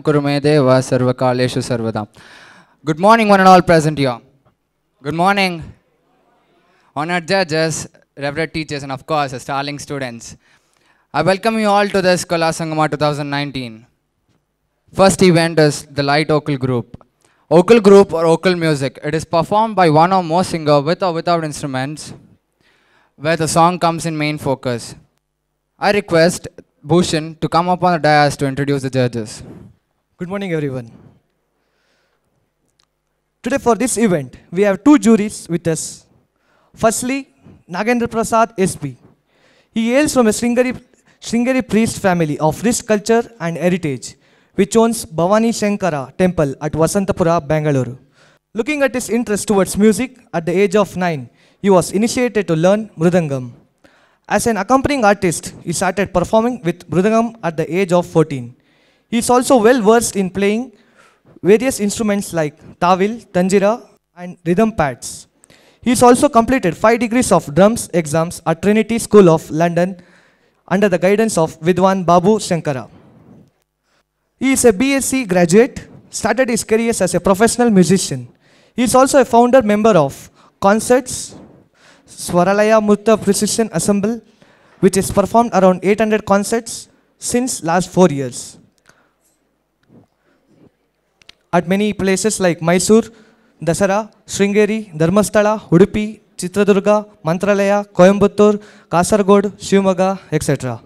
Kurumedeva Sarvakaleshu Sarvadam. Good morning, one and all present here. Good morning, honored judges, reverend teachers, and of course, starling students. I welcome you all to this Kala Sangama 2019. First event is the Light Vocal Group. Vocal Group or vocal music. It is performed by one or more singer with or without instruments, where the song comes in main focus. I request Bhushan to come up on the dais to introduce the judges. Good morning, everyone. Today for this event, we have two juries with us. Firstly, Nagendra Prasad SP. He hails from a Sringeri priest family of rich culture and heritage, which owns Bhavani Shankara Temple at Vasantapura, Bangalore. Looking at his interest towards music, at the age of 9, he was initiated to learn Mridangam. As an accompanying artist, he started performing with Mridangam at the age of 14. He is also well versed in playing various instruments like tawil, tanjira, and rhythm pads. He has also completed 5 degrees of drums exams at Trinity School of London under the guidance of Vidwan Babu Shankara. He is a BSc graduate, started his career as a professional musician. He is also a founder member of Concerts, Swaralaya Murta Precision Ensemble, which has performed around 800 concerts since last 4 years at many places like Mysore, Dasara, Sringeri, Dharmasthala, Udupi, Chitradurga, Mantralaya, Coimbatore, Kasaragod, Shivamoga, etc.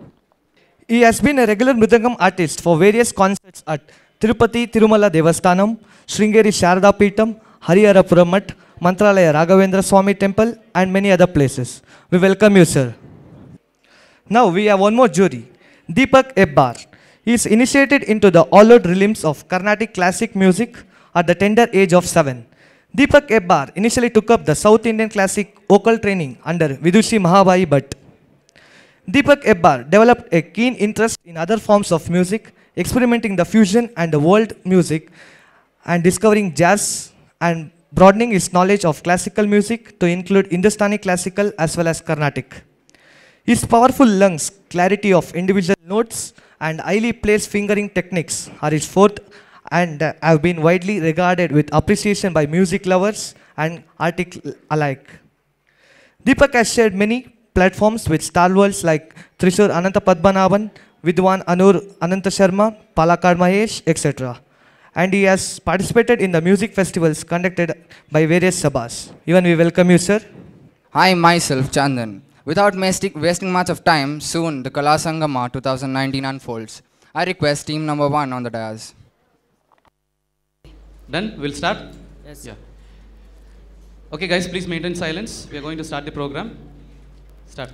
He has been a regular Mridangam artist for various concerts at Tirupati Tirumala Devasthanam, Sringeri Sharada Peetam, Hariharapuram Mutt, Mantralaya Raghavendra Swami Temple, and many other places. We welcome you, sir. Now we have one more jury, Deepak Ebbar. He is initiated into the all-out realms of Carnatic classic music at the tender age of 7. Deepak Ebbar initially took up the South Indian classic vocal training under Vidushi Mahabhai Bhatt. Deepak Ebbar developed a keen interest in other forms of music, experimenting the fusion and the world music, and discovering jazz and broadening his knowledge of classical music to include Hindustani classical as well as Carnatic. His powerful lungs, clarity of individual notes, and highly placed fingering techniques are his forte and have been widely regarded with appreciation by music lovers and artists alike. Deepak has shared many platforms with stalwarts like Thrissur Ananta Padmanabhan, Vidwan Ananta Sharma, Palakkad Mahesh, etc. And he has participated in the music festivals conducted by various sabhas. Even we welcome you, sir. I myself, Chandan. Without wasting much of time, soon the Kala Sangama 2019 unfolds. I request team number 1 on the dais. Done? We'll start? Yes. Yeah. Okay guys, please maintain silence. We are going to start the program. Start.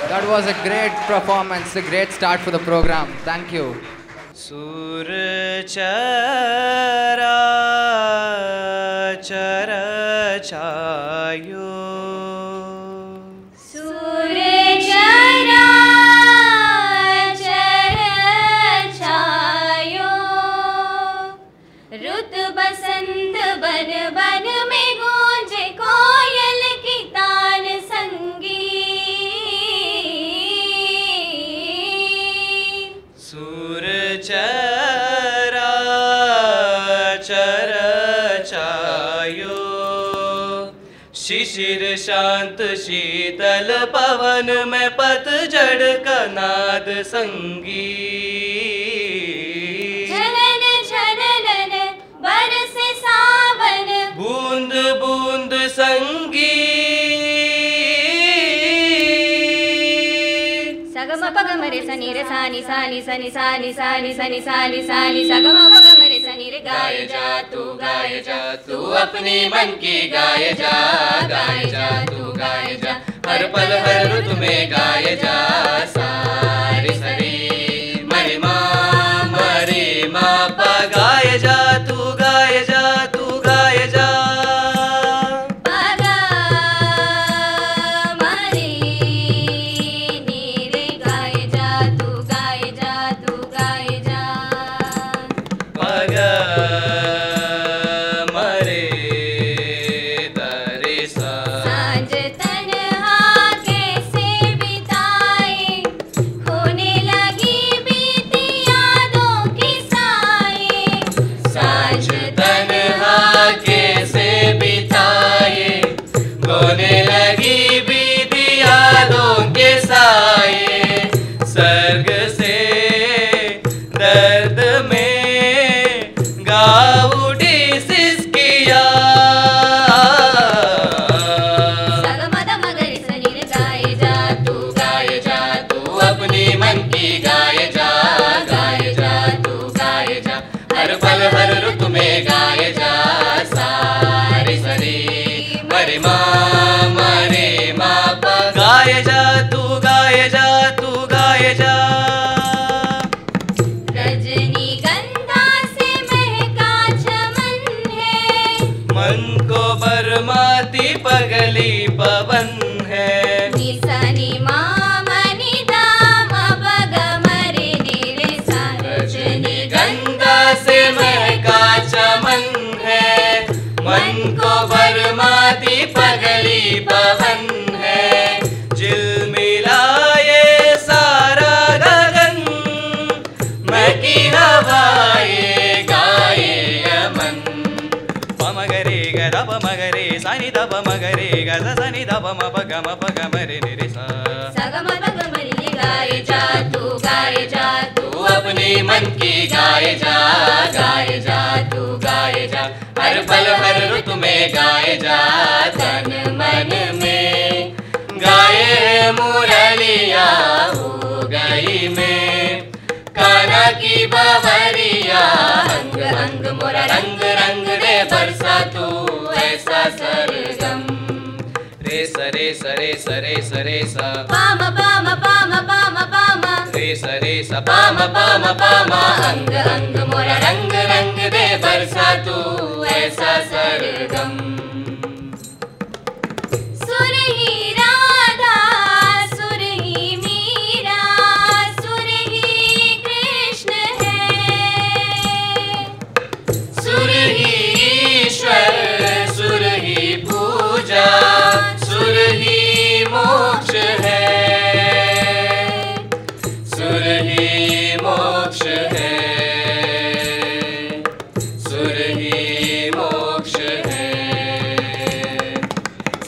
That was a great performance, a great start for the program. Thank you. सुर चरा चर छायो सुर चरा चर छायो रुत बसंत बन बन में गूंजे कोयल की तान संगीत सुर चरा चर छायो शिशिर शांत शीतल पवन में पतझड़ का नाद संगीत झनन झनन बरसे सावन बूंद बूंद संगीत सगम पगम रे सनी रे सानी सानी सनी सानी सानी सनी सानी सानी सगम पगम रे सनी रे गाय जा तू अपनी मन की गाय जा तू गाय जा हर पल हर ऋत में गाय जा सारी सरी मरे माँ पा गाय जा तू गाय जा तू गाय जा पगा मरे नीरे गाय जा तू गाय जा तू गाय जा पग मरे दरे सा सांझ तन्हा कैसे बिताए होने लगी बीती यादों की साए साँझ तन्हा कैसे बिताए गोने लगी बीती यादों के साए सर्ग से दर्द में गा उठी सिसकिया सगम दम गरे सनी रे गाय जा तू अपनी मन की गाय जा तू गाय जा हर पल हर ऋतु में गाय जा सारी सरी मरे माँ पा गाय जा तू गाय जा तू गाय जा रजनीगंधा से महका चमन है मन को बरमाती पगली पवन है निसनी मामनि दाम बग मरे नीरे सा रजनीगंधा से महका चमन है मन को बरमाती पगली पवन है झिलमिलाए सारा गगन महकी हवाएं गाए यमन पमगरे गद पमगरे सनि दप मगरे गद सनि दप म पग मरे निरे सा सगम बग मरे गाय जा तू अपने मन की गाय जा तू गाय जा हर पल हर ऋतु में गाय जा तन मन में गाए मुरलिया हो गई में काना की बावरिया अंग अंग मोरा रंग रंग दे बरसा तू ऐसा सरगम रे सरे सरे सरे सरे सा palm palm palm palm palm रे सरे सा पाम पाम पाम अंग अंग मोरा रंग रंग दे बरसा तू ऐसा सरगम सुर ही राधा सुर ही मीरा सुर ही कृष्ण है सुर ही ईश्वर सुर ही पूजा सुर ही मोक्ष है सुर ही मोक्ष है सुर ही मोक्ष है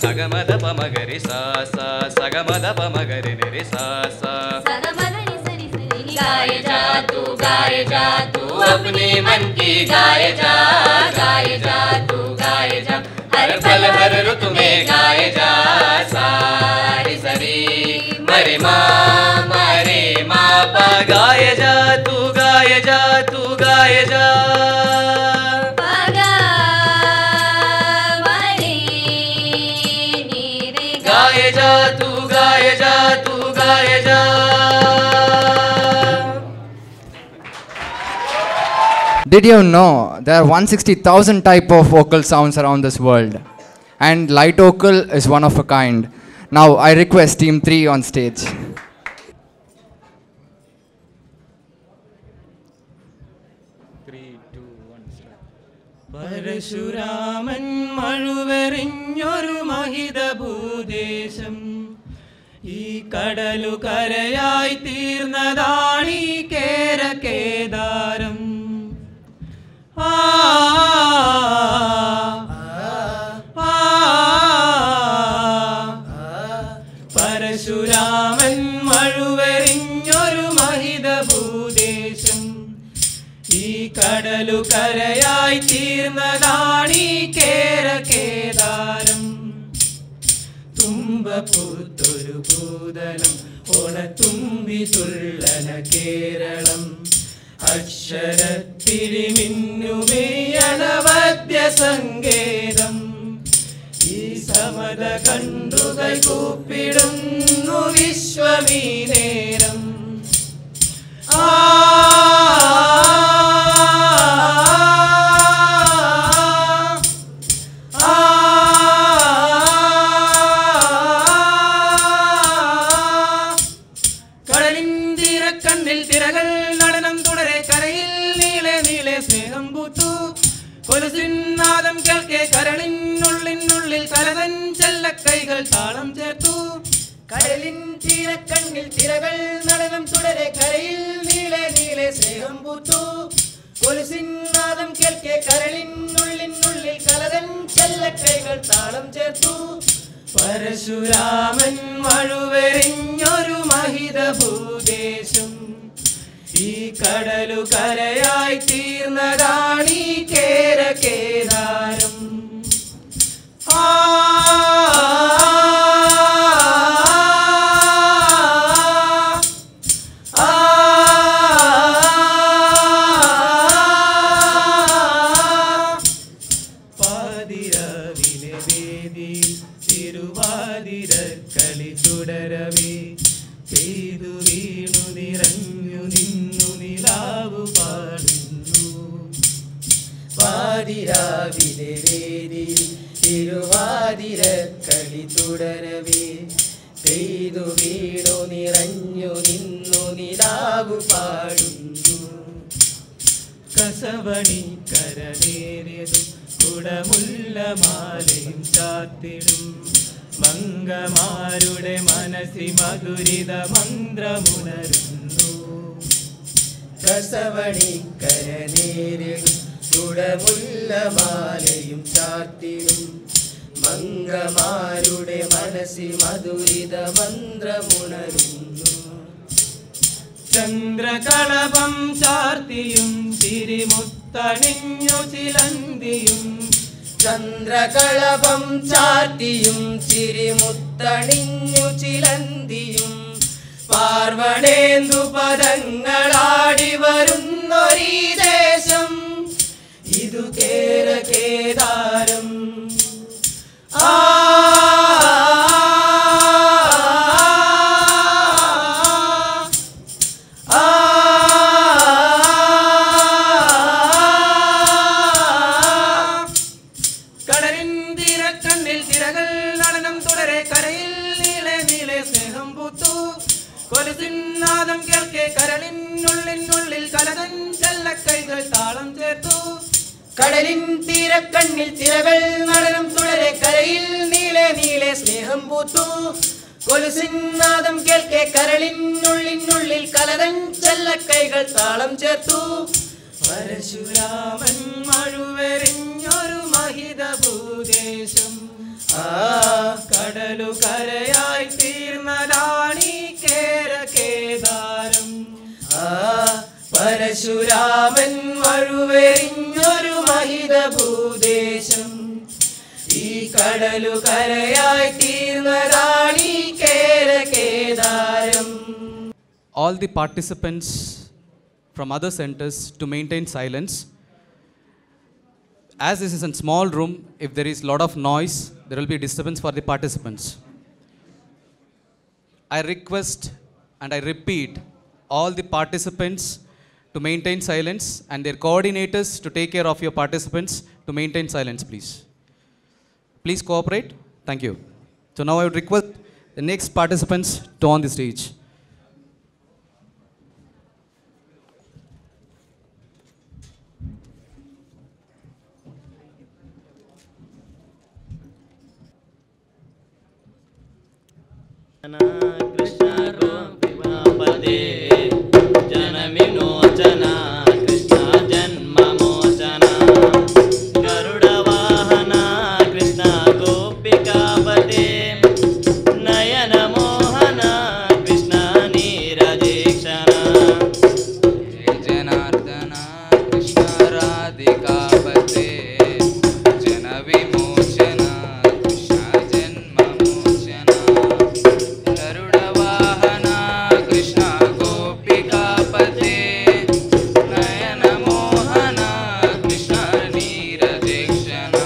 सगमद पमगरि सा सा सगमद पमगरि निरि सा सा सगम धनि सनि सनि गाय जा तू अपने मन की गाय जा तू गाय जा हर पल हर ऋतु में गाए जा सारी सरी मरे मा पा गाए जा तू गाए जा तू गाए जा पागा मरे नी रे गाए जा तू गाए जा तू गाए जा. Did you know there are 160,000 type of vocal sounds around this world? And light vocal is one of a kind. Now I request team 3 on stage. Parasuraman മഴുവെറിഞ്ഞൊരു മഹിത ഭൂദേശം ഈ കടലു കരയായി തീർന്നതാണീ കേരകേദാരം. പരശുരാമൻ മഴുവെറിഞ്ഞൊരു മഹിത ഭൂദേശം ഈ കടലു കരയായി തീർന്നതാണീ കേരകേദാരം. തുമ്പപ്പൂത്തൊരു ഭൂതലം ഓണത്തുമ്പി തുള്ളന കേരളം അക്ഷരത്തിരിമിന്നുമേയണവദ്യ സങ്കേതം. ഈ സമത കണ്ടുകൈ കൂപ്പിടുന്നു വിശ്വമീ നേരം. കടലിൻ തിരകൾ നടനം തുടരെ കരയിൽ നീളെ നീളെ സ്നേഹം പൂത്തു. കൊലുസിന്നാദം കേൾക്കെ കരളിനുള്ളിനുള്ളിൽ കലതൻ ചെല്ലക്കൈകൾ താളം ചേർത്തു. കടലിൻ തീരക്കണ്ണിൽ തിരകൾ നടനം തുടരെ കരയിൽ നീളെ നീളെ സ്നേഹം പൂത്തു. കൊലുസിന്നാദം കേൾക്കെ കരളിനുള്ളിനുള്ളിൽ കലതൻ ചെല്ലക്കൈകൾ താളം ചേർത്തു. പരശുരാമൻ മഴുവെറിഞ്ഞൊരു മഹിത ഭൂദേശം ഈ കടലു കരയായി തീർന്നതാണീ കേരകേദാരം. പാതിരാവിലെ വേദിയിൽ തിരുവാതിരക്കളി തുടരവേ പെയ്തു വീണു നിറഞ്ഞു നിന്നു നിലാവു പാടുന്നു. പാതിരാവിലെ വേദിയിൽ തിരുവാതിരക്കളി തുടരവേ പെയ്തു വീണു നിറഞ്ഞു നിന്നു നിലാവു പാടുന്നു. കസവണി കരനേറിയതും കുടമുല്ല മാലയും ചാത്തിടും മംഗമാരുടെ മനസ്സി മധുരിത മന്ത്രമുണരുന്നു. കസവണിക്കരനേരിടും കുടമുല്ല മാലയും ചാർത്തിടും മംഗമാരുടെ മനസ്സി മധുരിത മന്ത്രമുണരുന്നു. ചന്ദ്രകളഭം ചാർത്തിയും ചിരിമുത്തണിഞ്ഞു ചിലന്തിയും ചന്ദ്രകളഭം ചാർത്തിയും ചിരിമുത്തണിഞ്ഞു ചിലന്തിയും പാർവണേന്ദു പദങ്ങളാടി വരുന്നൊരീ ദേശം ഇതു കേരകേദാരം. കൊലുസിന്നാദം കേൾക്കെ കരളിനുള്ളിനുള്ളിൽ കലതൻ ചെല്ലക്കൈകൾ താളം ചേർത്തു. കടലിൻ തീരക്കണ്ണിൽ തിരകൾ നടനം തുടരെ കരയിൽ നീളെ നീളെ സ്നേഹം പൂത്തു. കൊലുസിന്നാദം കേൾക്കെ കരളിനുള്ളിനുള്ളിൽ കലതൻ ചെല്ലക്കൈകൾ താളം ചേർത്തു. പരശുരാമൻ മഴുവെറിഞ്ഞൊരു മഹിത ഭൂദേശം കടലു കരയായി തീർന്നതാണീ കേരകേദാരം. പരശുരാമൻ മഴുവെറിഞ്ഞൊരു മഹിത ഭൂദേശം ഈ കടലു കരയായി തീർന്നതാണീ കേരകേദാരം. All the participants from other centers to maintain silence. As this is a small room, if there is a lot of noise, there will be disturbance for the participants. I request and I repeat all the participants to maintain silence and their coordinators to take care of your participants to maintain silence, please. Please cooperate. Thank you. So now I would request the next participants to on the stage. Krishna गोपिकापदे जनविमोचना Krishna जन्ममोचना गरुडवाहना Krishna गोपिकापदे नयनमोहना Krishna नीरदीक्षणा जनार्दना Krishna राधिकापते जनविमोचना Krishna जन्ममोचना गरुडवाहना Krishna गोपिकापते नयनमोहना Krishna नीरदीक्षणा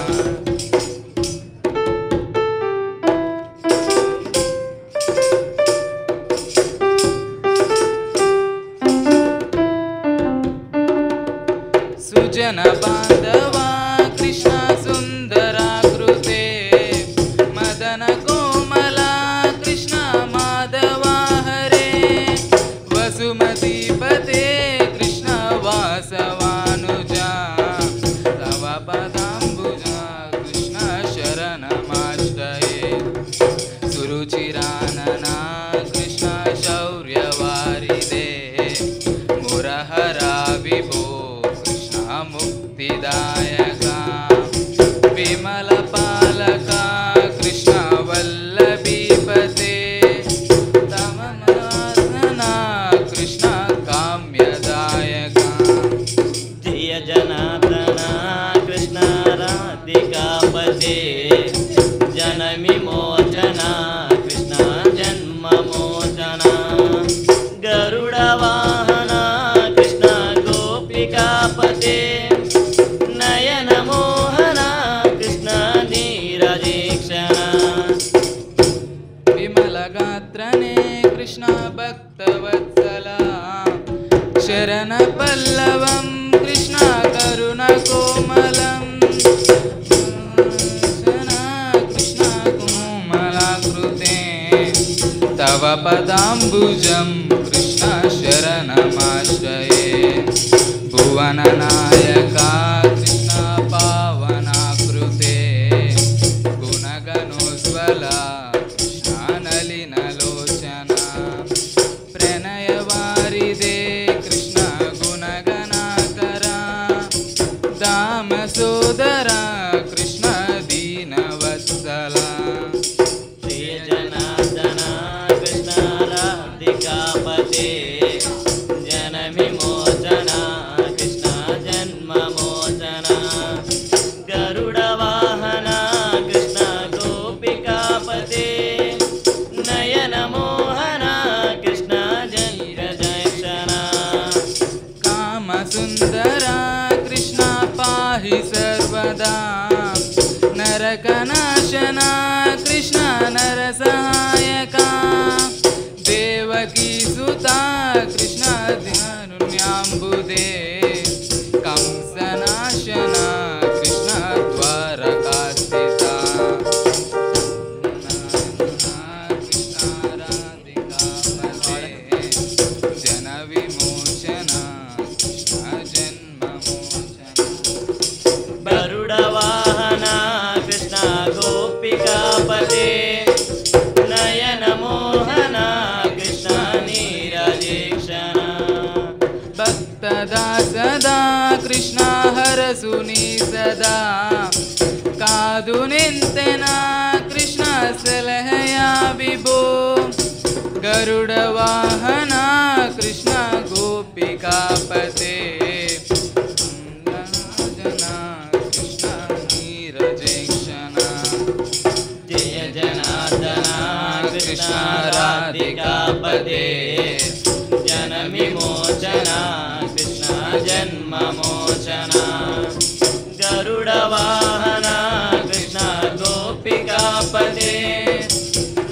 सुजन बांधवा कृष्ण सुंदराकृते मदन कोमला कृष्ण माधवा हरे वसुमतीपते कृष्ण वासवानुजा तव पदाम्बुजा कृष्ण शरणमाश्रये सुरुचिरानना कृष्ण शौर्यवारिदे मुरहरा विभो मुक्तिदायका विमलपालका कृष्ण वल्लभीपते तमनाथना कृष्ण काम्यदायका जय जनार्दना कृष्ण राधिकापते जनविमोचना कृष्ण जन्ममोचना गरुडवाहना कृष्ण गोपिकापते नयनमोहना कृष्ण नीरदीक्षणा विमलगात्रने कृष्ण भक्तवत्सला शरणपल्लवं कृष्ण करुणकोमलं कृष्ण कोमलाकृते तव पदाम्बुजं कृष्ण शरणमाश्रये भुवननायका कृष्ण पावनाकृते गुणगणोज्ज्वला कृष्ण नलिनलोचना प्रणयवारिदे कृष्ण गुणगणाकरा दामसोदरा कृष्ण दीनवत्सला श्री जनार्दना कृष्ण राधिकापते जनविमोचना कृष्ण जन्ममोचना गरुडवाहना कृष्ण गोपिकापते नयनमोहना कृष्ण जन्मदीक्षणा कामसुन्दरा कृष्ण पाहि सर्वदा नरकनाशना कृष्ण नरसहायका देवकी सुता कृष्ण ध्यानुन्याम्बुदे कंसनाशना कृष्ण द्वारकास्थिता कृष्ण राधिकापते जनविमोचना कृष्ण जन्ममोचना गरुडवाहना कृष्ण गोपिकापते नयनमोहना कृष्ण नीरदीक्षणा भक्तदा सदा कृष्ण हरसुनी सदा कादु निंतेना कृष्ण सलहया विभो गरुडवाहना कृष्ण गोपिकापते जना Krishna नीरदीक्षणा Krishna राधिकापते जनविमोचना Krishna जन्ममोचना गरुडवाहना Krishna गोपिकापते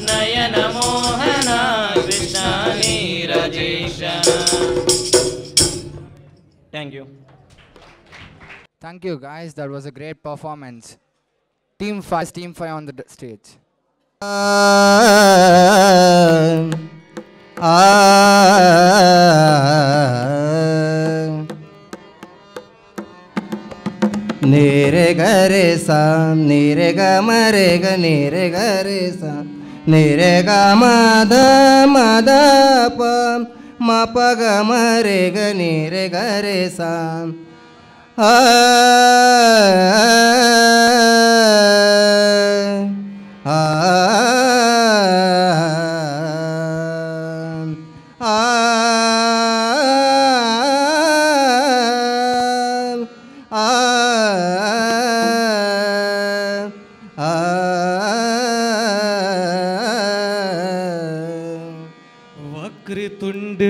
नयनमोहना Krishna नीरजेशना. Thank you. Thank you, guys. That was a great performance. Team 5 on the stage. Nere gare sa, nere ga mare ga, nere gare sa, nere ga ma da pa, ma pa ga mare ga, nere gare sa. Vakratunda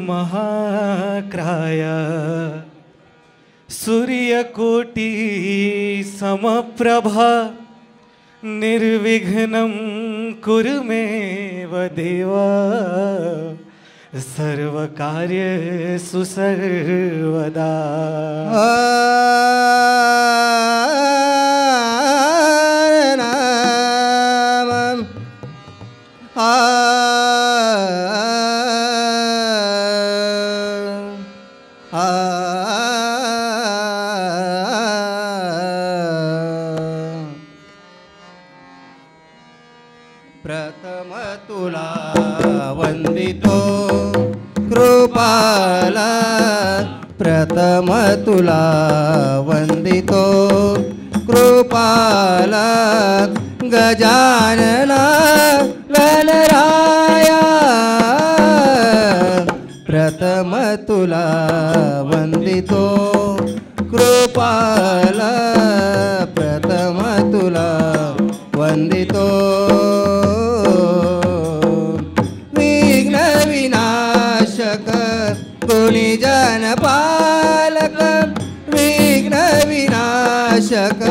महाकाय सूर्यकोटि समप्रभा निर्विघ्नं कुरु मे देवा सर्वकार्येषु सर्वदा. प्रथम तुला वंदितो कृपाला, प्रथम तुला वंदितो कृपाला, गजानना गणराया. प्रथम तुला वंदितो कृपाला, प्रथम तुला वंदितो विघ्न विनाशक गुणिजन पालक, विघ्न विनाशक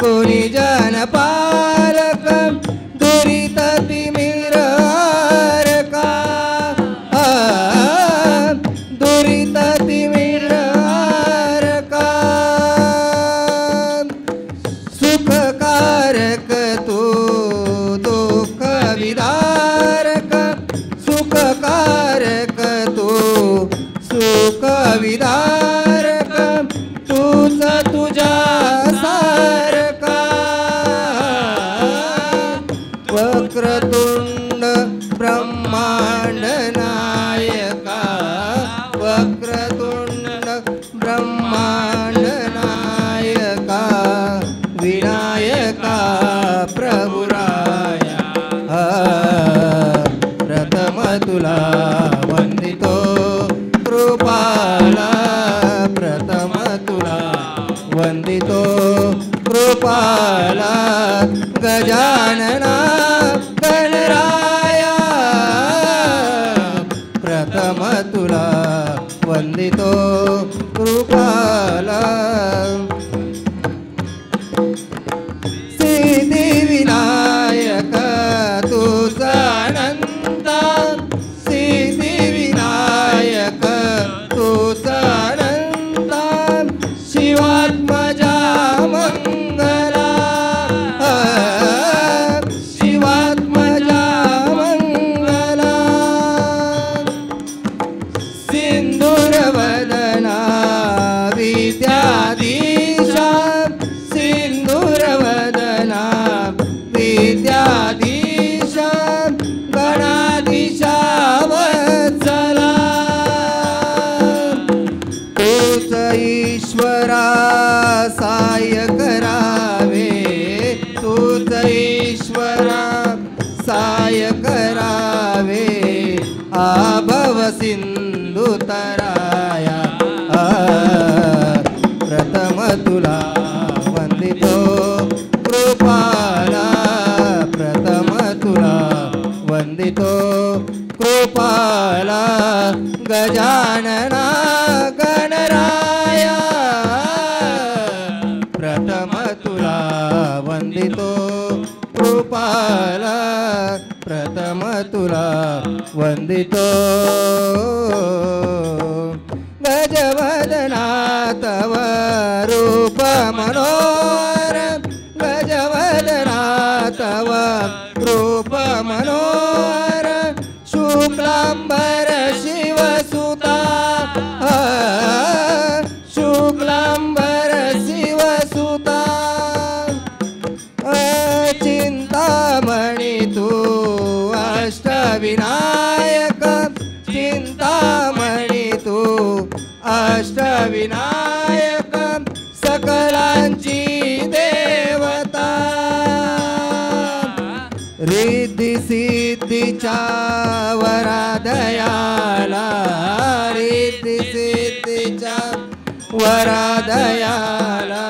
गुणिजन पालक, दुरित तिमिरहारका, दुरित तिमिरहारका, सुखकारक तू दुःख विदारक, सुखकारक तू सुख विदारक, तूच तुझ्या सारका. वक्रतुंड ब्रह्मांड नायका, वक्रतुंड ब्रह्मांड नायका, विनायका प्रभुराया. प्रथम तुला वंदितो कृपाला, प्रथम तुला वंदितो कृपाला, गजानना गणराया. प्रथम तुला वंदितो कृपाला. सिद्धि विनायक तुझा अनंत, सिद्धि विनायक तुझा अनंत, शिवात्मजा मंगला, शिवात्मजा मंगला. सिंदूरवदना विद्याधीशा, सिंदूरवदना विद्याधीशा, गणाधीशा वत्सला. तूच ईश्वरा साय करावे, तूच ईश्वरा साय करावे, आभव सिंधु तराया. प्रथम तुला वंदितो कृपाला, प्रथम तुला गजानना गणराया प्रथम तुला वंदितो कृपाला प्रथम तुला वंदितो गजवदना तव रूप मनोहर गजवदना तव रूप मनोहर शुक्लांबर शिवसुता शुक्लांबर शिवसुता चिंतामणि तू अष्टविनायक चिंतामणि तू अष्टविनायक सकलांची देवता रिद्धी सिद्धीच्या वरादयाला रिद्धी सिद्धीच्या वरादयाला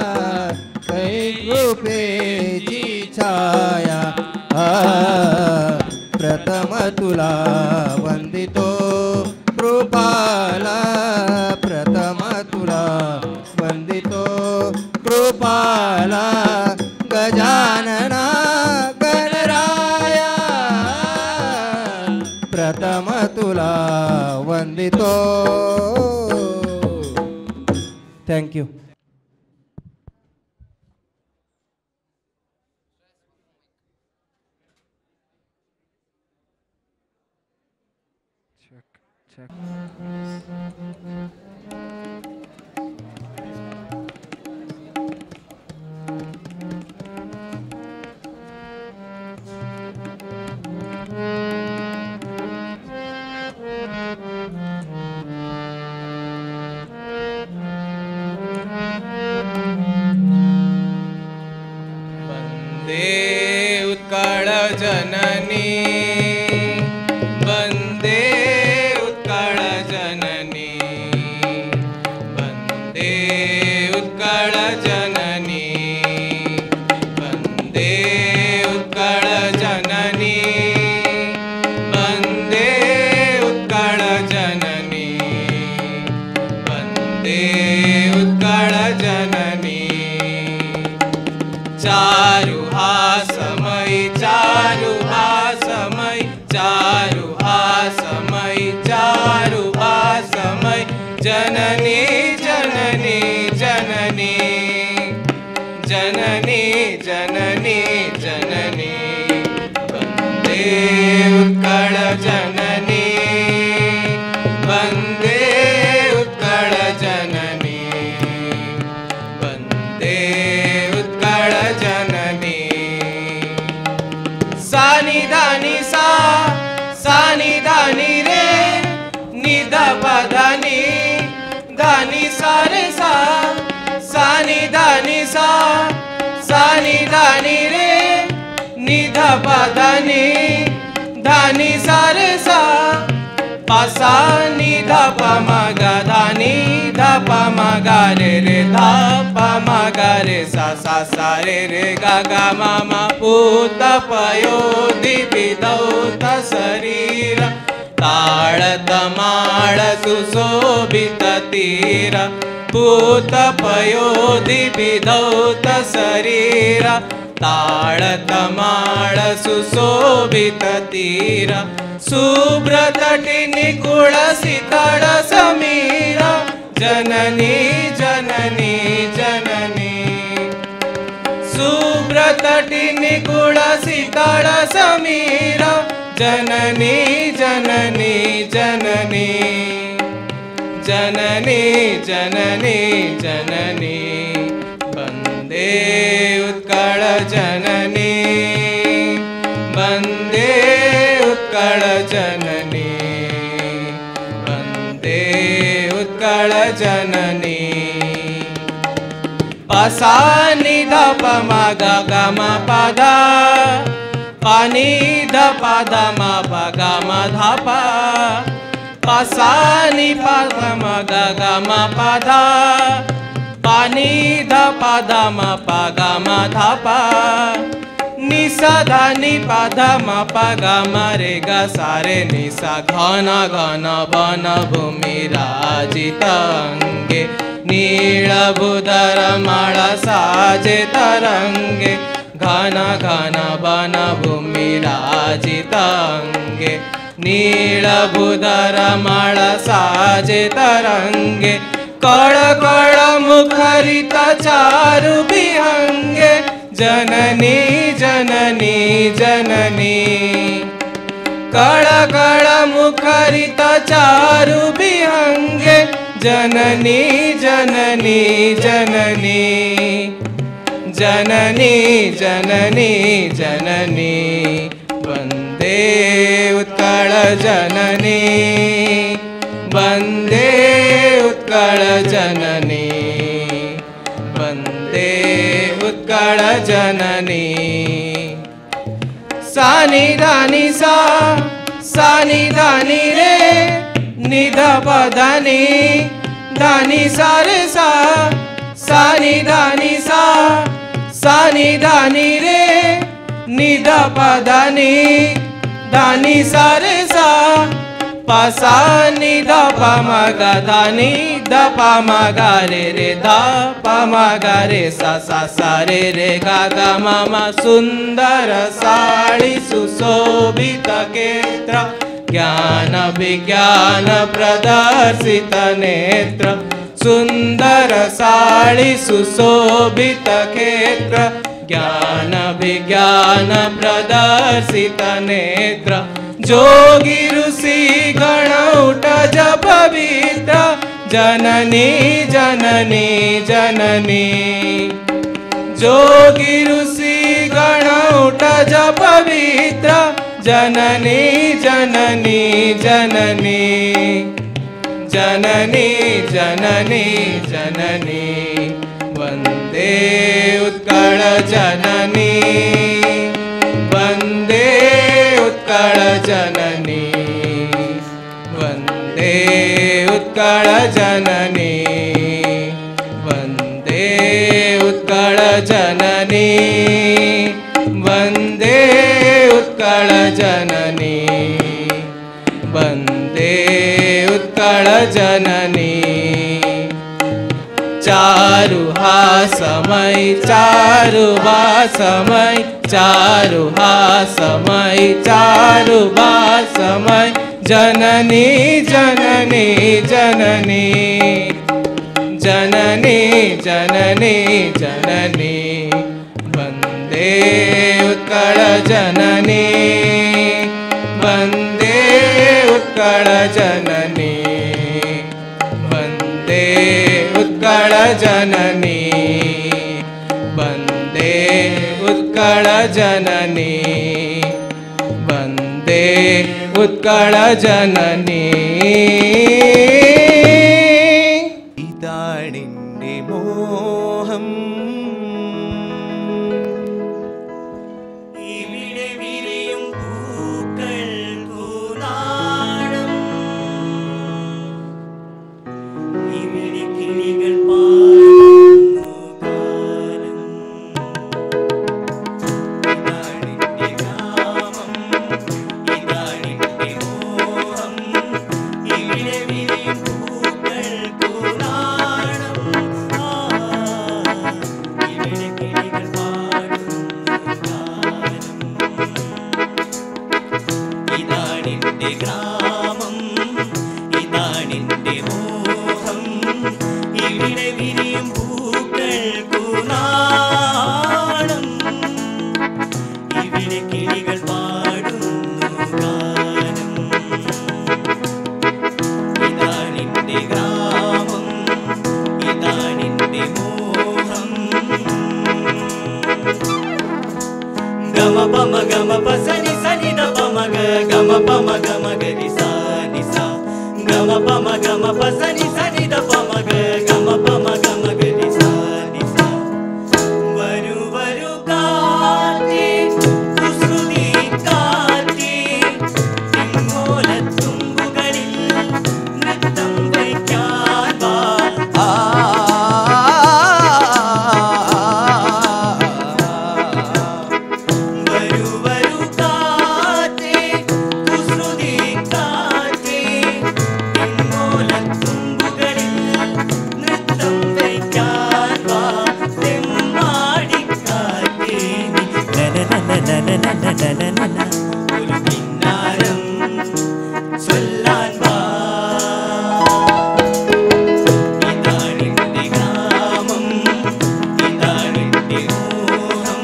कृपेची छाया प्रथम तुला वंदितो कृपाला प्रथम तुला वंदितो कृपाला गजानना गणराया प्रथम तुला वंदितो. Thank you. Check. वन्दे उत्कल जननी वन्दे उत्कल जननी वन्दे उत्कल जननी वन्दे उत्कल जननी वन्दे उत्कल जननी वन्दे उत्कल जननी चारु हासमय चारु हासमय चारु हासमय चारु हासमय जननी जननी जननी जननी जननी जननी वन्दे उत्कल जननी वन्दे उत्कल जननी वन्दे उत्कल जननी सानि दानि सा सानि दानि रे निध पधनि दानि सा रे सा सानि दानि सा सानि दानि रे निध पधनि दानि सा रे सा पासा नि ध प म ग धा नि ध प म ग रे रे ध प म ग रे सा सा सा रे रे ग ग म म पूत पयो दिविदौत शरीर ताळ तमाळ सुशोभित तीर पूत पयो दिविदौत शरीर ताळ तमाळ सुशोभित तीर शुभ्रतटी निकुळ शीतळ समीर जननी जननी जननी शुभ्रतटी निकुळ शीतळ समीर जननी जननी जननी जननी जननी जननी वन्दे उत्कल जननी वन्दे उत्कल जननी वन्दे उत्कल जननी पसा नि ध प म ग ग म प ध पानी ध प ध म प ग म ध प पसा नि प ध म ग ग म प ध पानी ध प ध म प ग म ध प निसा धा नि पा धा मा पा गा मा रे गा सा रे नि सा घन घन वन भूमि राजितांगे नीलभूधर माला साजे तरंगे घन घन वन भूमि राजितांगे नीलभूधर माला साजे तरंगे कळ कळ मुखरित चारु विहंगे जननी जननी जननी कळ कळ मुखरित चारु विहंगे जननी जननी जननी जननी जननी जननी वंदे उत्कल जननी वंदे उत्कल जननी वंदे उत्कल जननी सानी दानी सानी दानी रे निध पदानी दानी सारे सानी दानी सानी दानी रे निध पदानी दानी सारे पासा नि ध प म ग धा नि ध प म ग रे रे ध प म ग रे सा सा रे रे ग ग म म सुंदर साळी सुशोभित केत्र ज्ञान विज्ञान प्रदर्शित नेत्र सुंदर साळी सुशोभित क्षेत्र ज्ञान विज्ञान प्रदर्शित नेत्र जोगी ऋषि गण उठ जप पवित्र जननी जननी जननी जोगी ऋषि गण उठ जप पवित्र जननी जननी जननी जननी जननी जननी वंदे उत्कल जननी वंदे उत्कल जननी वंदे उत्कल जननी वंदे उत्कल जननी वंदे उत्कल जननी वंदे उत्कल जननी चारु हा समय चारु बा समय चारु हा समय चारु बा समय जननी जननी जननी जननी जननी जननी वंदे उत्कल जननी वंदे उत्कल जननी वंदे उत्कल जननी वंदे उत्कल जननी वंदे उत्कल जननी ഇതാണിൻ്റെ മോഹം ഇവിടെ വിരിയും പൂക്കൾക്കു നാണം ഇവിടെ കിളികൾ പാടുന്നു ഗാനം ഇതാണിൻ്റെ ഗ്രാമം ഇതാണിൻ്റെ മോഹം ഇവിടെ വിരിയും പൂക്കൾക്കു നാണം ഇവിടെ കിളികൾ പാടുന്നു ഗാനം ഇതാണിൻ്റെ ഗ്രാമം ഇതാണിൻ്റെ മോഹം ഇവിടെ വിരിയും പൂക്കൾക്കു നാണം ഇവിടെ കിളികൾ പാടുന്നു ഗാനം ഇതാണിൻ്റെ ഗ്രാമം ഇതാണിൻ്റെ മോഹം ഗമ പമ സനി സനി ദ പമ ഗ ഗമ പമ ഗരി സ നി സ ഗമ പമ സനി സനി ദ പമ ഗ ഗമ പമ ഗരി സ നി സ വരു വരു കാറ്റേ കുസുതി കാറ്റേ തിങ്ങോലത്തുമ്പുകളിൽ നൃത്തം വയ്ക്കാൻ വാ ഒരു കിന്നാരം ചൊല്ലാൻ വാ. ഇതാണെന്റെ ഗ്രാമം, ഇതാണെന്റെ മോഹം,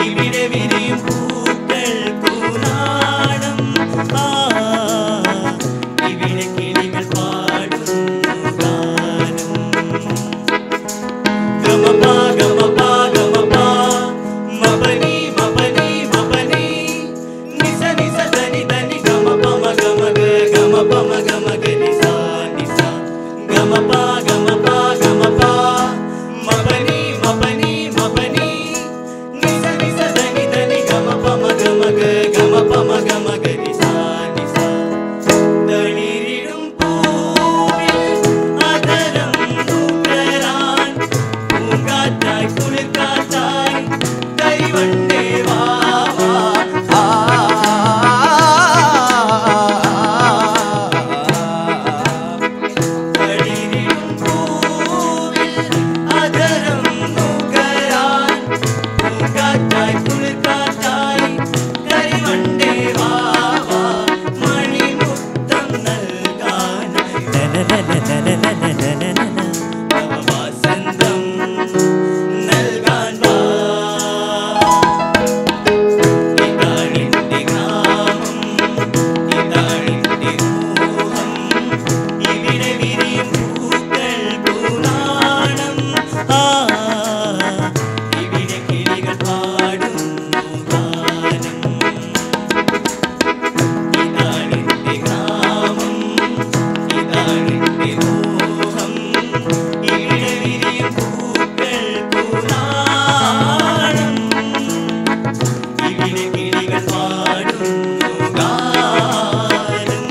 ഇവിടെ വിരിയും പൂക്കൾക്കു നാണം. ഇവിടെ കിളികൾ പാടുന്നു ഗാനം. ഗമപാ ഗമപാ ഗമപാ മപനി മപനി മപനി നിസ നിസ ധനി ധനി ഗമപമ ഗമഗ ഗമപമ ഗമഗ നിസ നിസ ഗമപാ ഗമപാ ഗമപാ മപനി മപനി മപനി നിസ നിസ ധനി ധനി ഗമപമ ഗമഗ ഗമപമ ഗമഗ നിസ നിസ. തളിരിടും പൂവിൽ അധരം നുകരാൻ പൂങ്കാറ്റായി കുളിർക്കാറ്റായി കൈവണ്ടേ വാ വാ. തളിരിടും പൂവിൽ അധരം നുകരാൻ പൂങ്കാറ്റായി കുളിർക്കാറ്റായി കൈവണ്ടേ വാ വാ. മണിമുത്തം നൽകാനായി നവവസന്തം നൽകാൻ വാ. ഇതാണെന്റെ ഗ്രാമം, ഇതാണെന്റെ മോഹം, ഇവിടെ വിരിയും പൂക്കൾക്കു നാണം. ഇവിടെ കിളികൾ പാടുന്നു ഗാനം. ഇതാണെന്റെ ഗ്രാമം, ഇതാണെന്റെ മോഹം, ഇവിടെ വിരിയും പൂക്കൾക്കു നാണം. ഇവിടെ കിളികൾ പാടുന്നു ഗാനം.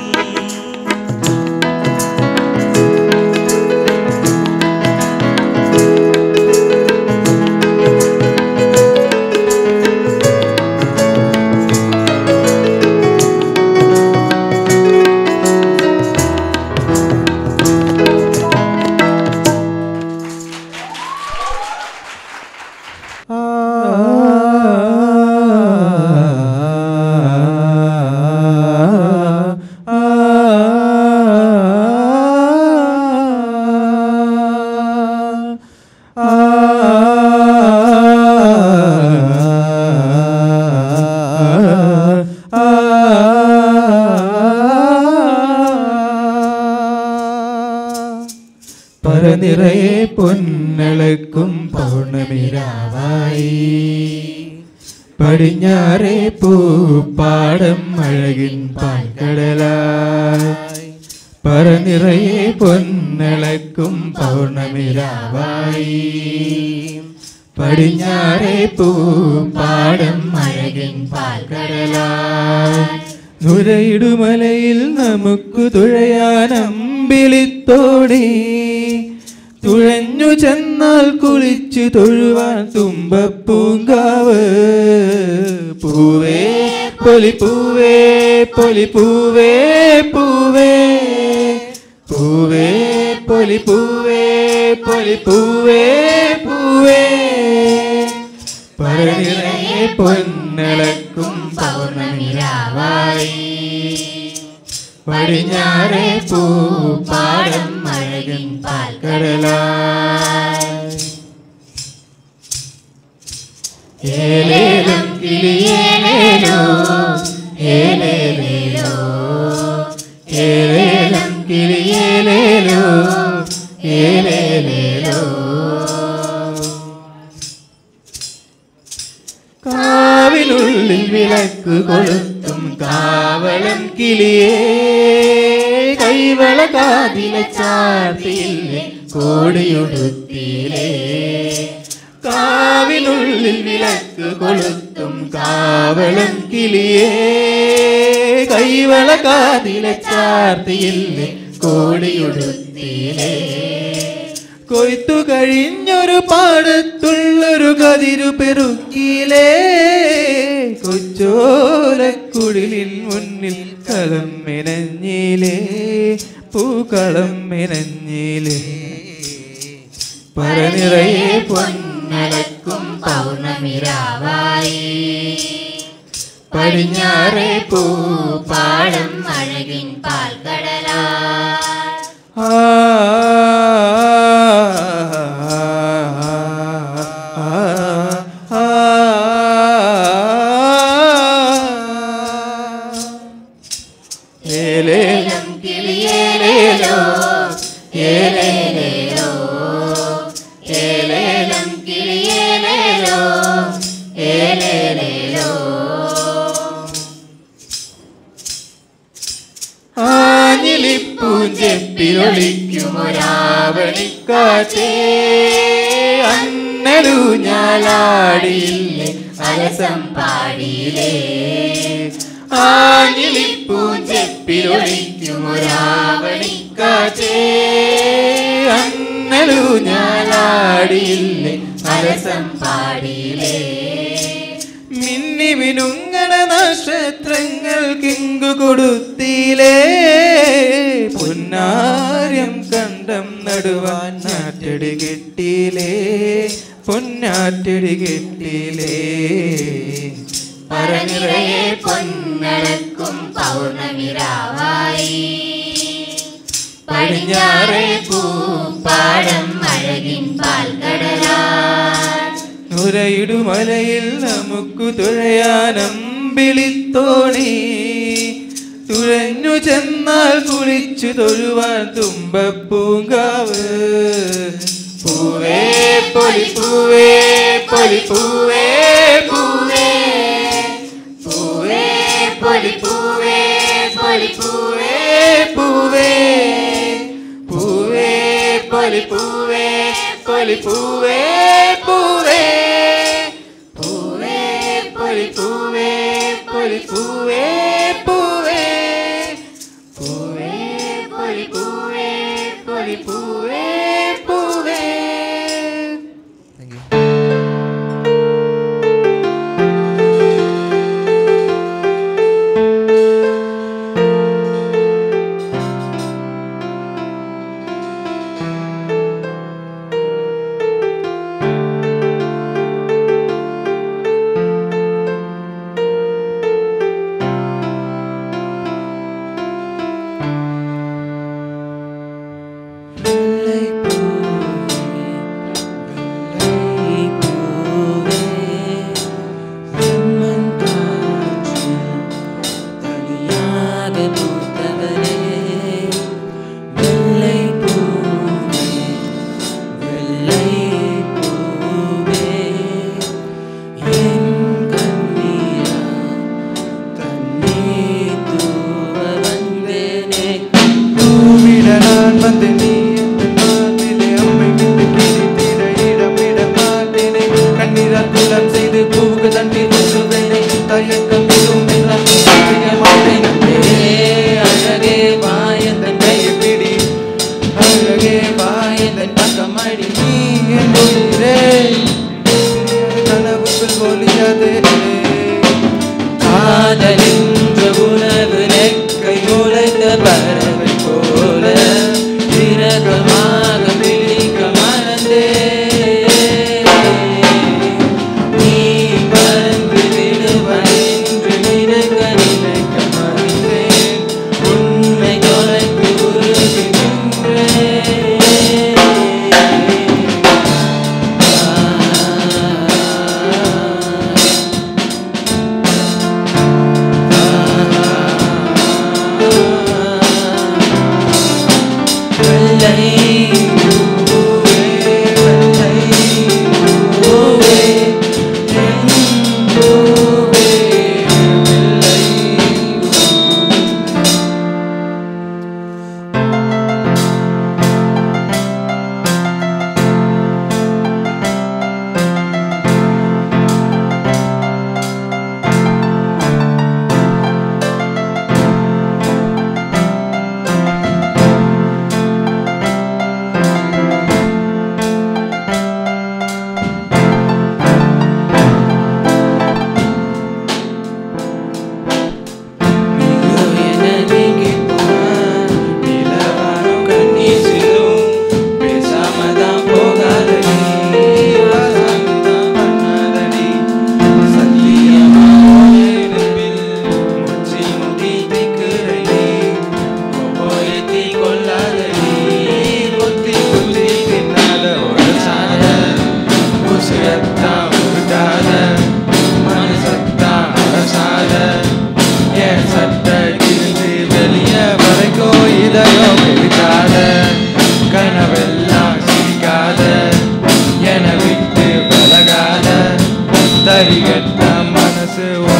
പറനിറയെ പൊന്നളക്കും പൗർണമിരാവായി പടിഞ്ഞാറേ പൂപ്പാടം അഴകിൻ പാൽക്കടലായി. പറനിറയെ പൊന്നളക്കും പൗർണമിരാവായി പടിഞ്ഞാറേ പൂപ്പാടം അഴകിൻ പാൽക്കടലായി. നുരയിടുമലയിൽ നമുക്ക് തുഴയാനമ്പിളിത്തോടി തുഴഞ്ഞു ചെന്നാൽ കുളിച്ചു തൊഴുവാൻ തുമ്പപ്പൂങ്കാവ്. പൂവേ പൊലിപ്പൂവേ പൊലിപ്പൂവേ പൂവേ പൂവേ പൊലിപ്പൂവേ പൊലിപ്പൂവേ പൂവേ. പറനിറയെ പൊന്നളക്കും പൗർണമിരാവായി പടിഞ്ഞാറേ പൂപ്പാടം അഴകിൻ പാൽക്കടലായി. ഏലേലം കിളിയേലേലോ ഏലേലേലോ ഏലേലം കിളിയേലേലോ ഏലേലേലോ. കാവിനുള്ളിൽ വിളക്ക് കൊളുത്തും കാവളം കിളിയേ കൈവള കാതിലെ ചാർത്തിയില്ലേ കോടിയുടുത്തിയിലേ. കാവിനുള്ളിൽ വിളക്ക് കൊളുത്തും കാവളം കിളിയേ കൈവള കാതിലെ ചാർത്തിയില്ലേ കോടിയുടുത്തിയിലേ. കൊയ്ത്തു കഴിഞ്ഞൊരു പാടത്തുള്ളൊരു കതിരു പെറുക്കിയിലേ കൊച്ചോലക്കുടിലിൻ മുന്നിൽ കളം മെനഞ്ഞിലേ പൂക്കളം മെനഞ്ഞിലേ. പറനിറയെ പൊന്നടക്കും പൗർണമിരാവായി പടിഞ്ഞാറേ പൂപ്പാടം അഴകിൻ പാൽക്കടലായി. ഏലേലം കിളിയേലേലോ ഏലേലേലോ ഏലേലം കിളിയേലേലോ ഏലേലേലോ. ആഞ്ഞിലിപ്പൂഞ്ചെപ്പിയൊളിക്കുമൊരാവണിക്കാറ്റേ അന്നലൂഞ്ഞാലാടിയില്ലേ അലസം പാടിയില്ലേ. ആഞ്ഞിലിപ്പൂഞ്ചെപ്പിയൊളിക്കുമൊരാവണിക്കാറ്റേ അന്നലൂഞ്ഞാലാടിയില്ലേ അലസം പാടിയില്ലേ. മിന്നി മിനുങ്ങണ നക്ഷത്രങ്ങൾ കിങ്കു കൊടുത്തിലേ പൊന്നാര്യം കണ്ടം നടുവാൻ നാറ്റടി കെട്ടിയിലേ പൊന്നാറ്റടി കെട്ടിയിലേ. പറനിറയെ പൊന്നടക്കും പൗർണമിരാവായി പടിഞ്ഞാറേ പൂപ്പാടം അഴകിൻ പാൽക്കടലായി. നുരയിടുമലയിൽ നമുക്ക് തുഴയാനമ്പിളിത്തോണി തുഴഞ്ഞു ചെന്നാൽ കുളിച്ചു തൊഴുവാൻ തുമ്പപ്പൂങ്കാവ്. പൂവേ പൊലിപ്പൂവേ പൊലിപ്പൂവേ പൂവേ പൂവേ പൊലിപ്പൂവേ പൊലിപ്പൂവേ പൂവേ പൂവേ പൊലിപ്പൂവേ പൊലിപ്പൂവേ പൂവേ പൂവേ പൊലിപ്പൂവേ പൊലിപ്പൂവേ പൂവേ പൂവേ പൊലിപ്പൂവേ പൊലിപ്പൂവേ പൂവേ.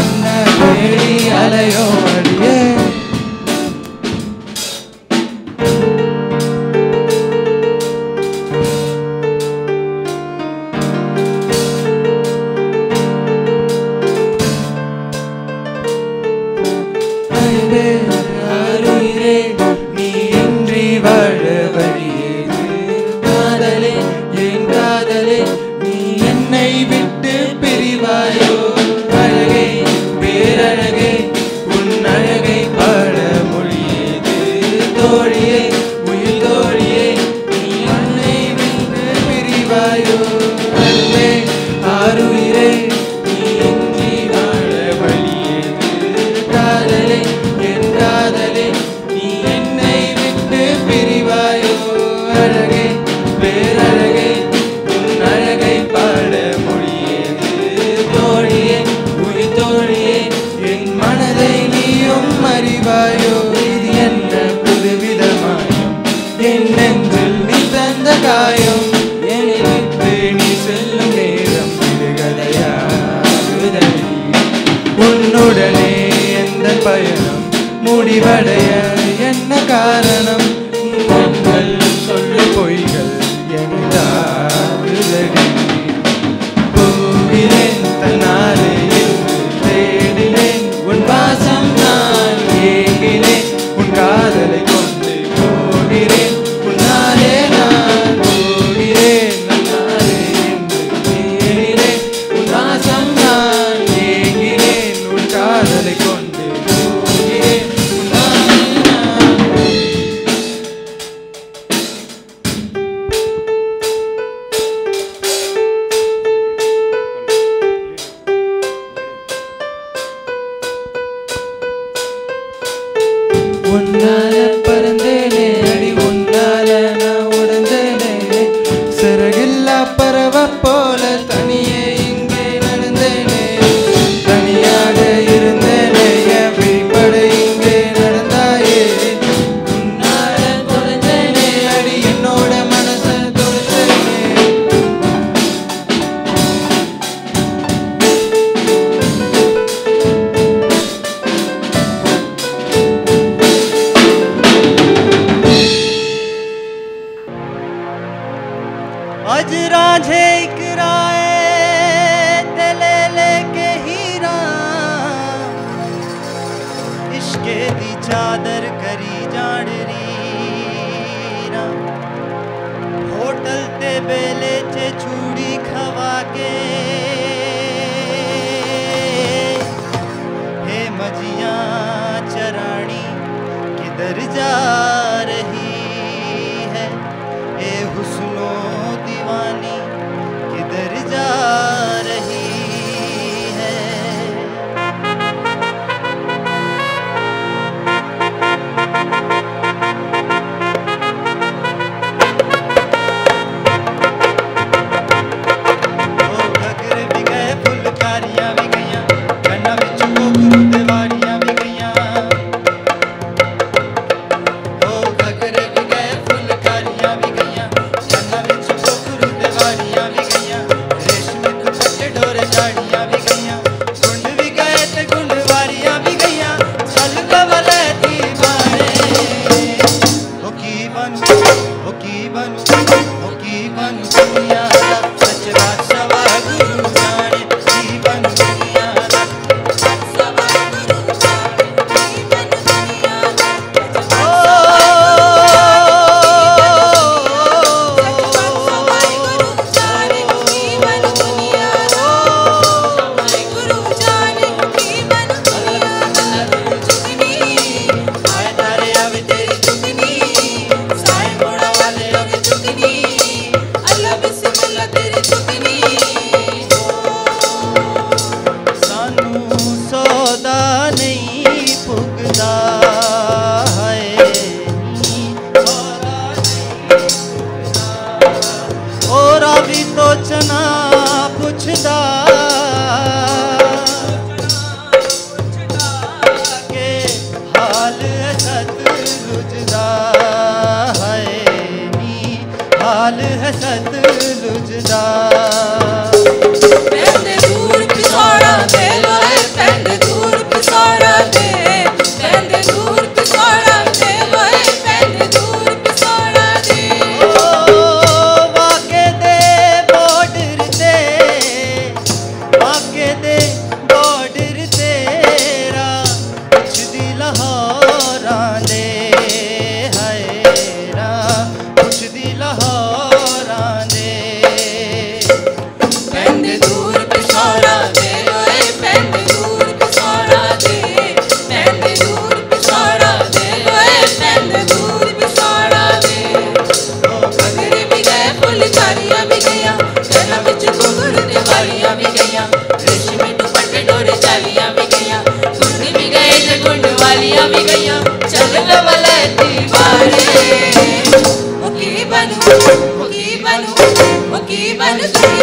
உன்னை தேடி அலையோ அடியே உன்னுடனே எந்த பயணம் முடிவடைய என்ன காரணம் கண்கள் சொல்லு பொய்கள் என்றாடுதடி போகிறேன் தன்னாலே என்று தேடினேன் உன் வாசம் நான் ஏகினேன் உன் காதலை கொண்டு போகிறேன் உன்னாலே நான் போகிறேன் நன்னாலே என்று தேடினேன் உன் வாசம் நான் ஏகினேன் உன் காதலை கொண்டு போகிறேன் உன்னாலே நான் உன்னால பறந்தேனே அடி உன்னால நான் உடந்தேனே சிறகில்லா பறவை போல தனியே இங்கே நடந்தேனே தனியாக இருந்தேனே என் விழிப்படை இங்கே நடந்தாயே உன்னால தொலைந்தேனே அடி என்னோட மனசை தொலைந்தேனே अज रांझे इकराए तेले लेके हीरा इश्के दी चादर करी जान रीरा होटल ते बेले चे चूड़ी खवा के हे मजिया चरानी किधर जा रही है ए हुस्नो दीवानी किधर जा रही है ओ घगरे भी गए फुलकारियां भी गईयां कन्ना विच कोकरू देवारियां भी गईयां ओ घगरे भी गए फुलकारियां भी गईयां कन्ना विच कोकरू देवारियां भी गईयां रेशमी दुपट्टे डोरे साड़ियां भी गईयां गुंड भी गए ते गुंडवारियां भी गईयां चल कवले दी मारे ओ की बनू ओ की बनू ओ की बनू दुनिया दा सच बादशाह गुरु जाने की बनू दुनिया दा आए तारे आवे तेरी चुगनी साए मोड़ा वाले आवे चुगनी अल्लाह बिस्मिल्लाह तेरी चुगनी सानू सौदा नहीं पुगदा है सौदा नहीं पुगदा और भी तो चना पुछदा के हाल सतलुजदा है नी हाल है सतलुजदा दूर पिछोड़ा दे लोए पेंड मुखी बनू